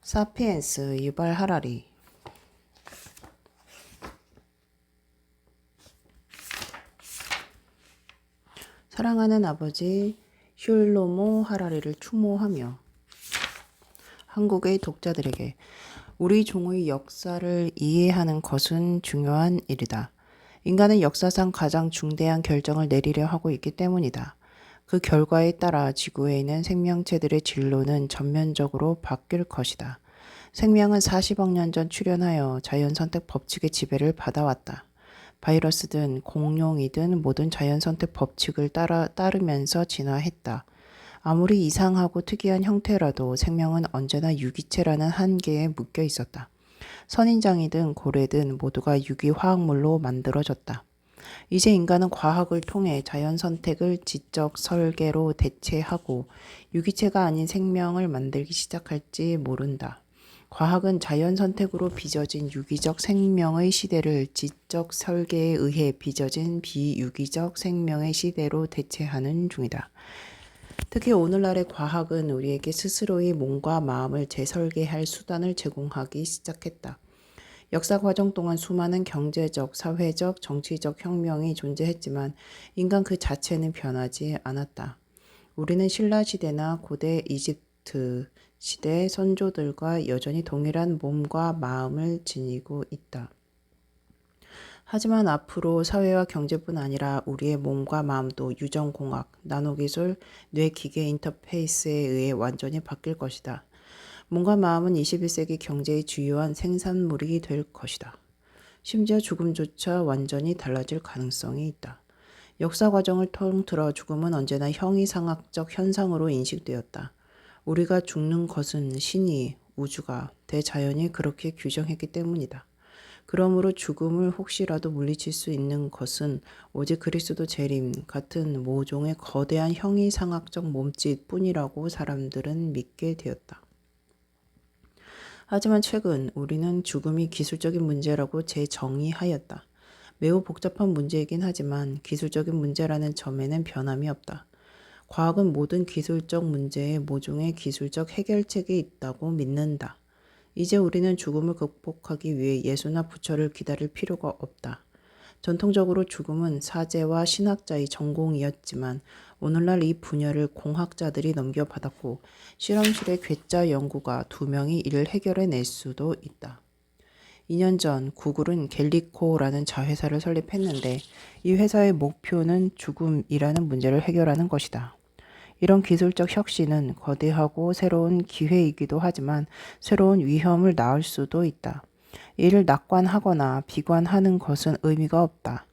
사피엔스 유발 하라리. 사랑하는 아버지 슐로모 하라리를 추모하며 한국의 독자들에게 우리 종의 역사를 이해하는 것은 중요한 일이다. 인간은 역사상 가장 중대한 결정을 내리려 하고 있기 때문이다. 그 결과에 따라 지구에 있는 생명체들의 진로는 전면적으로 바뀔 것이다. 생명은 40억 년 전 출현하여 자연선택 법칙의 지배를 받아왔다. 바이러스든 공룡이든 모든 자연선택 법칙을 따르면서 진화했다. 아무리 이상하고 특이한 형태라도 생명은 언제나 유기체라는 한계에 묶여 있었다. 선인장이든 고래든 모두가 유기화학물로 만들어졌다. 이제 인간은 과학을 통해 자연선택을 지적 설계로 대체하고 유기체가 아닌 생명을 만들기 시작할지 모른다. 과학은 자연선택으로 빚어진 유기적 생명의 시대를 지적 설계에 의해 빚어진 비유기적 생명의 시대로 대체하는 중이다. 특히 오늘날의 과학은 우리에게 스스로의 몸과 마음을 재설계할 수단을 제공하기 시작했다. 역사 과정 동안 수많은 경제적, 사회적, 정치적 혁명이 존재했지만 인간 그 자체는 변하지 않았다. 우리는 신라 시대나 고대 이집트 시대 선조들과 여전히 동일한 몸과 마음을 지니고 있다. 하지만 앞으로 사회와 경제뿐 아니라 우리의 몸과 마음도 유전공학, 나노기술, 뇌기계 인터페이스에 의해 완전히 바뀔 것이다. 몸과 마음은 21세기 경제의 주요한 생산물이 될 것이다. 심지어 죽음조차 완전히 달라질 가능성이 있다. 역사 과정을 통틀어 죽음은 언제나 형이상학적 현상으로 인식되었다. 우리가 죽는 것은 신이, 우주가, 대자연이 그렇게 규정했기 때문이다. 그러므로 죽음을 혹시라도 물리칠 수 있는 것은 오직 그리스도 재림 같은 모종의 거대한 형이상학적 몸짓 뿐이라고 사람들은 믿게 되었다. 하지만 최근 우리는 죽음이 기술적인 문제라고 재정의하였다. 매우 복잡한 문제이긴 하지만 기술적인 문제라는 점에는 변함이 없다. 과학은 모든 기술적 문제에 모종의 기술적 해결책이 있다고 믿는다. 이제 우리는 죽음을 극복하기 위해 예수나 부처를 기다릴 필요가 없다. 전통적으로 죽음은 사제와 신학자의 전공이었지만 오늘날 이 분야를 공학자들이 넘겨받았고 실험실의 괴짜 연구가 2명이 이를 해결해낼 수도 있다. 2년 전 구글은 갤리코라는 자회사를 설립했는데 이 회사의 목표는 죽음이라는 문제를 해결하는 것이다. 이런 기술적 혁신은 거대하고 새로운 기회이기도 하지만 새로운 위험을 낳을 수도 있다. 이를 낙관하거나 비관하는 것은 의미가 없다.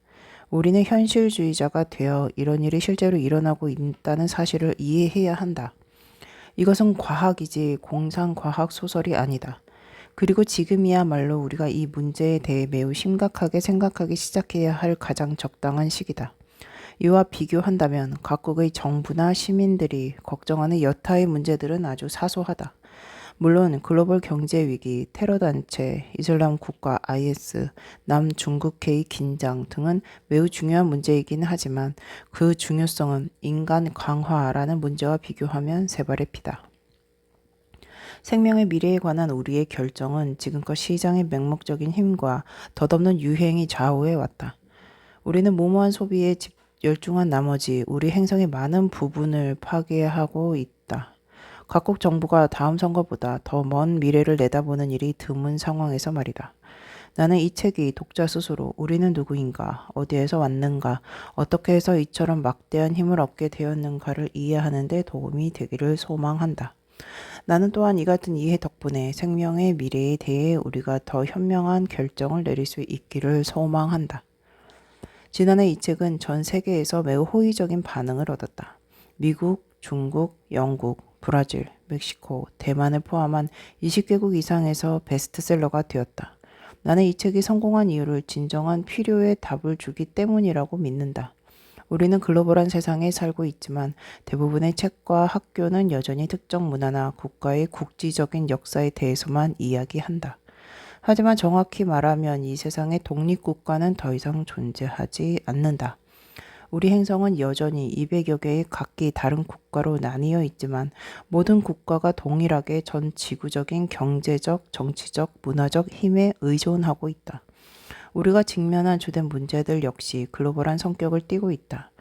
우리는 현실주의자가 되어 이런 일이 실제로 일어나고 있다는 사실을 이해해야 한다. 이것은 과학이지 공상과학 소설이 아니다. 그리고 지금이야말로 우리가 이 문제에 대해 매우 심각하게 생각하기 시작해야 할 가장 적당한 시기다. 이와 비교한다면 각국의 정부나 시민들이 걱정하는 여타의 문제들은 아주 사소하다. 물론 글로벌 경제 위기, 테러 단체, 이슬람 국가 IS, 남중국해의 긴장 등은 매우 중요한 문제이긴 하지만 그 중요성은 인간 강화라는 문제와 비교하면 새발의 피다. 생명의 미래에 관한 우리의 결정은 지금껏 시장의 맹목적인 힘과 덧없는 유행이 좌우해 왔다. 우리는 무모한 소비에 열중한 나머지 우리 행성의 많은 부분을 파괴하고 있다. 각국 정부가 다음 선거보다 더 먼 미래를 내다보는 일이 드문 상황에서 말이다. 나는 이 책이 독자 스스로 우리는 누구인가, 어디에서 왔는가, 어떻게 해서 이처럼 막대한 힘을 얻게 되었는가를 이해하는 데 도움이 되기를 소망한다. 나는 또한 이 같은 이해 덕분에 생명의 미래에 대해 우리가 더 현명한 결정을 내릴 수 있기를 소망한다. 지난해 이 책은 전 세계에서 매우 호의적인 반응을 얻었다. 미국, 중국, 영국, 브라질, 멕시코, 대만을 포함한 20개국 이상에서 베스트셀러가 되었다. 나는 이 책이 성공한 이유를 진정한 필요에 답을 주기 때문이라고 믿는다. 우리는 글로벌한 세상에 살고 있지만 대부분의 책과 학교는 여전히 특정 문화나 국가의 국지적인 역사에 대해서만 이야기한다. 하지만 정확히 말하면 이 세상에 독립국가는 더 이상 존재하지 않는다. 우리 행성은 여전히 200여 개의 각기 다른 국가로 나뉘어 있지만 모든 국가가 동일하게 전 지구적인 경제적, 정치적, 문화적 힘에 의존하고 있다. 우리가 직면한 주된 문제들 역시 글로벌한 성격을 띠고 있다.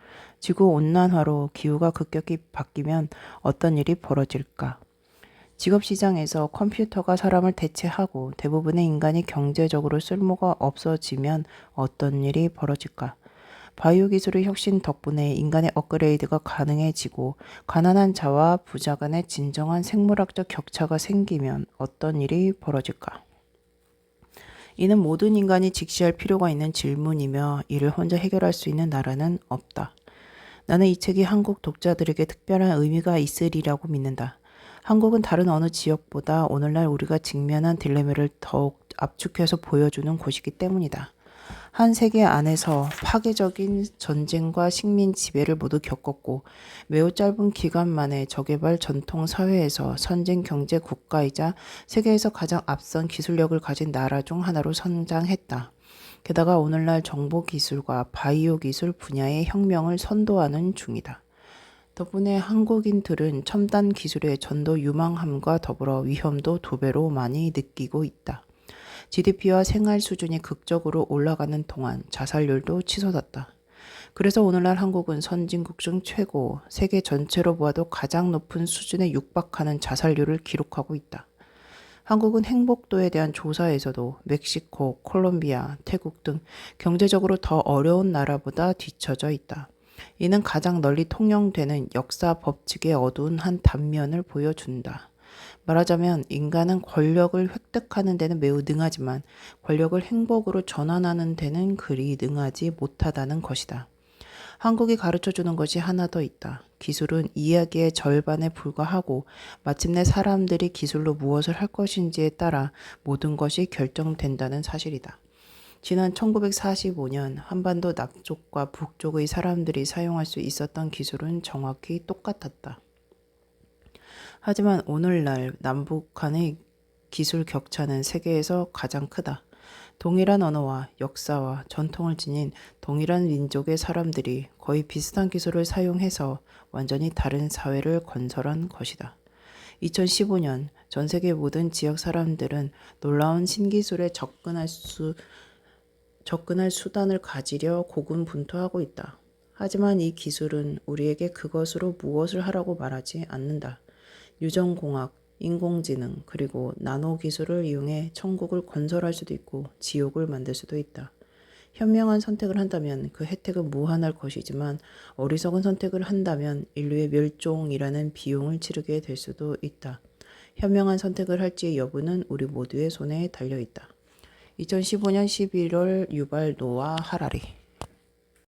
지구온난화로 기후가 급격히 바뀌면 어떤 일이 벌어질까? 직업시장에서 컴퓨터가 사람을 대체하고 대부분의 인간이 경제적으로 쓸모가 없어지면 어떤 일이 벌어질까? 바이오 기술의 혁신 덕분에 인간의 업그레이드가 가능해지고 가난한 자와 부자 간의 진정한 생물학적 격차가 생기면 어떤 일이 벌어질까? 이는 모든 인간이 직시할 필요가 있는 질문이며 이를 혼자 해결할 수 있는 나라는 없다. 나는 이 책이 한국 독자들에게 특별한 의미가 있으리라고 믿는다. 한국은 다른 어느 지역보다 오늘날 우리가 직면한 딜레마를 더욱 압축해서 보여주는 곳이기 때문이다. 한 세계 안에서 파괴적인 전쟁과 식민 지배를 모두 겪었고 매우 짧은 기간 만에 저개발 전통 사회에서 선진 경제 국가이자 세계에서 가장 앞선 기술력을 가진 나라 중 하나로 성장했다. 게다가 오늘날 정보기술과 바이오 기술 분야의 혁명을 선도하는 중이다. 덕분에 한국인들은 첨단 기술의 전도 유망함과 더불어 위험도 2배로 많이 느끼고 있다. GDP와 생활 수준이 극적으로 올라가는 동안 자살률도 치솟았다. 그래서 오늘날 한국은 선진국 중 최고, 세계 전체로 보아도 가장 높은 수준에 육박하는 자살률을 기록하고 있다. 한국은 행복도에 대한 조사에서도 멕시코, 콜롬비아, 태국 등 경제적으로 더 어려운 나라보다 뒤처져 있다. 이는 가장 널리 통용되는 역사 법칙의 어두운 한 단면을 보여준다. 말하자면 인간은 권력을 획득하는 데는 매우 능하지만 권력을 행복으로 전환하는 데는 그리 능하지 못하다는 것이다. 한국이 가르쳐주는 것이 하나 더 있다. 기술은 이야기의 절반에 불과하고 마침내 사람들이 기술로 무엇을 할 것인지에 따라 모든 것이 결정된다는 사실이다. 지난 1945년 한반도 남쪽과 북쪽의 사람들이 사용할 수 있었던 기술은 정확히 똑같았다. 하지만 오늘날 남북 간의 기술 격차는 세계에서 가장 크다. 동일한 언어와 역사와 전통을 지닌 동일한 민족의 사람들이 거의 비슷한 기술을 사용해서 완전히 다른 사회를 건설한 것이다. 2015년 전 세계 모든 지역 사람들은 놀라운 신기술에 접근할 수단을 가지려 고군분투하고 있다. 하지만 이 기술은 우리에게 그것으로 무엇을 하라고 말하지 않는다. 유전공학, 인공지능, 그리고 나노 기술을 이용해 천국을 건설할 수도 있고 지옥을 만들 수도 있다. 현명한 선택을 한다면 그 혜택은 무한할 것이지만 어리석은 선택을 한다면 인류의 멸종이라는 비용을 치르게 될 수도 있다. 현명한 선택을 할지의 여부는 우리 모두의 손에 달려 있다. 2015년 11월 유발 노아 하라리